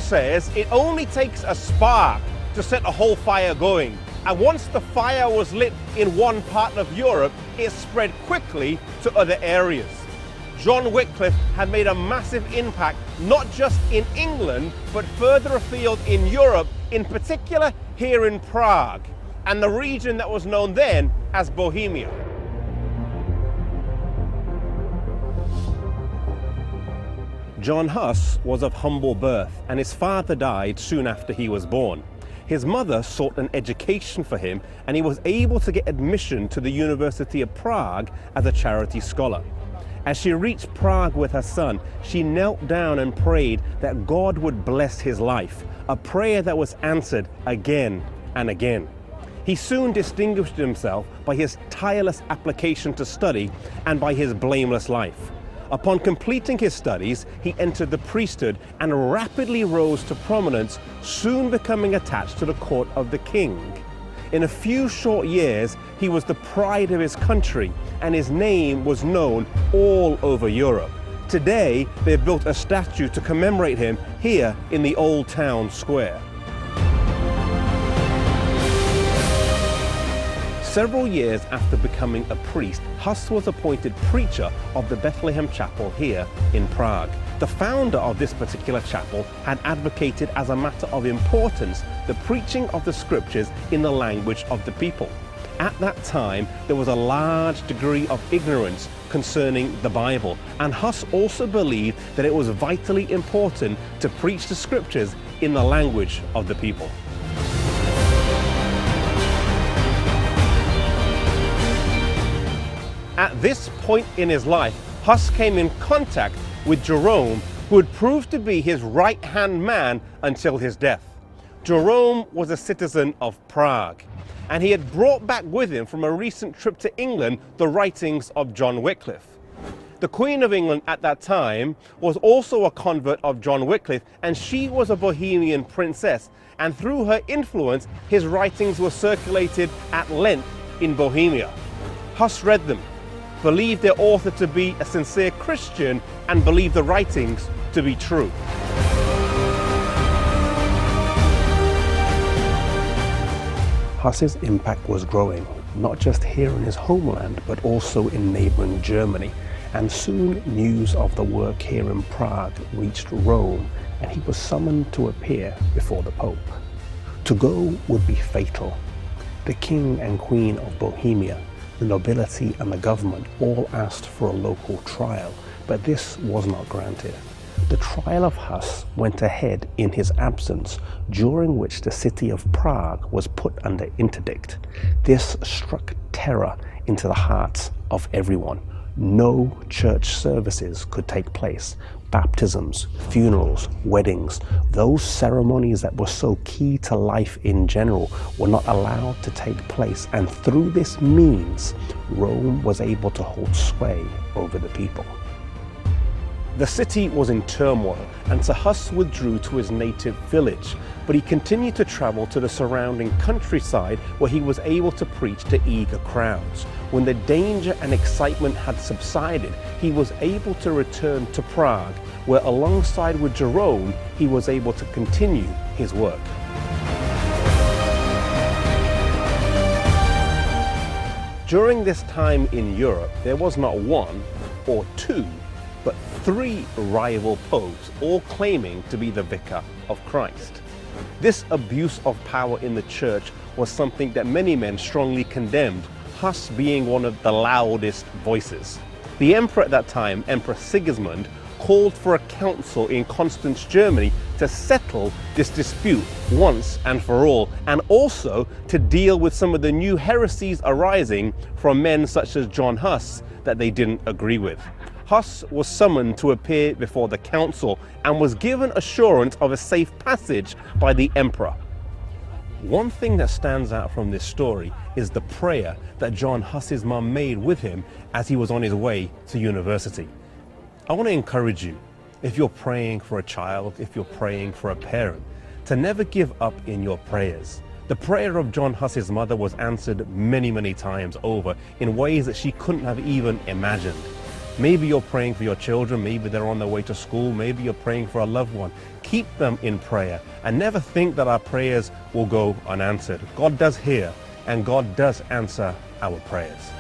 says it only takes a spark to set a whole fire going. And once the fire was lit in one part of Europe, it spread quickly to other areas. John Wycliffe had made a massive impact, not just in England, but further afield in Europe, in particular here in Prague, and the region that was known then as Bohemia. John Huss was of humble birth, and his father died soon after he was born. His mother sought an education for him, and he was able to get admission to the University of Prague as a charity scholar. As she reached Prague with her son, she knelt down and prayed that God would bless his life, a prayer that was answered again and again. He soon distinguished himself by his tireless application to study and by his blameless life. Upon completing his studies, he entered the priesthood and rapidly rose to prominence, soon becoming attached to the court of the king. In a few short years, he was the pride of his country, and his name was known all over Europe. Today, they've built a statue to commemorate him here in the Old Town Square. Several years after becoming a priest, Huss was appointed preacher of the Bethlehem Chapel here in Prague. The founder of this particular chapel had advocated as a matter of importance the preaching of the scriptures in the language of the people. At that time, there was a large degree of ignorance concerning the Bible, and Huss also believed that it was vitally important to preach the scriptures in the language of the people. At this point in his life, Huss came in contact with Jerome, who would prove to be his right-hand man until his death. Jerome was a citizen of Prague, and he had brought back with him from a recent trip to England the writings of John Wycliffe. The Queen of England at that time was also a convert of John Wycliffe, and she was a Bohemian princess, and through her influence, his writings were circulated at length in Bohemia. Huss read them, believed their author to be a sincere Christian, and believed the writings to be true. Huss's impact was growing, not just here in his homeland, but also in neighboring Germany. And soon news of the work here in Prague reached Rome, and he was summoned to appear before the Pope. To go would be fatal. The King and Queen of Bohemia, the nobility and the government all asked for a local trial, but this was not granted. The trial of Huss went ahead in his absence, during which the city of Prague was put under interdict. This struck terror into the hearts of everyone. No church services could take place. Baptisms, funerals, weddings, those ceremonies that were so key to life in general were not allowed to take place, and through this means, Rome was able to hold sway over the people. The city was in turmoil, and so Huss withdrew to his native village, but he continued to travel to the surrounding countryside where he was able to preach to eager crowds. When the danger and excitement had subsided, he was able to return to Prague, where alongside with Jerome, he was able to continue his work. During this time in Europe, there was not one or two, but three rival popes, all claiming to be the vicar of Christ. This abuse of power in the church was something that many men strongly condemned, Huss being one of the loudest voices. The emperor at that time, Emperor Sigismund, called for a council in Constance, Germany, to settle this dispute once and for all, and also to deal with some of the new heresies arising from men such as John Huss that they didn't agree with. Huss was summoned to appear before the council and was given assurance of a safe passage by the emperor. One thing that stands out from this story is the prayer that John Huss's mum made with him as he was on his way to university. I want to encourage you, if you're praying for a child, if you're praying for a parent, to never give up in your prayers. The prayer of John Huss's mother was answered many, many times over in ways that she couldn't have even imagined. Maybe you're praying for your children, maybe they're on their way to school, maybe you're praying for a loved one. Keep them in prayer and never think that our prayers will go unanswered. God does hear and God does answer our prayers.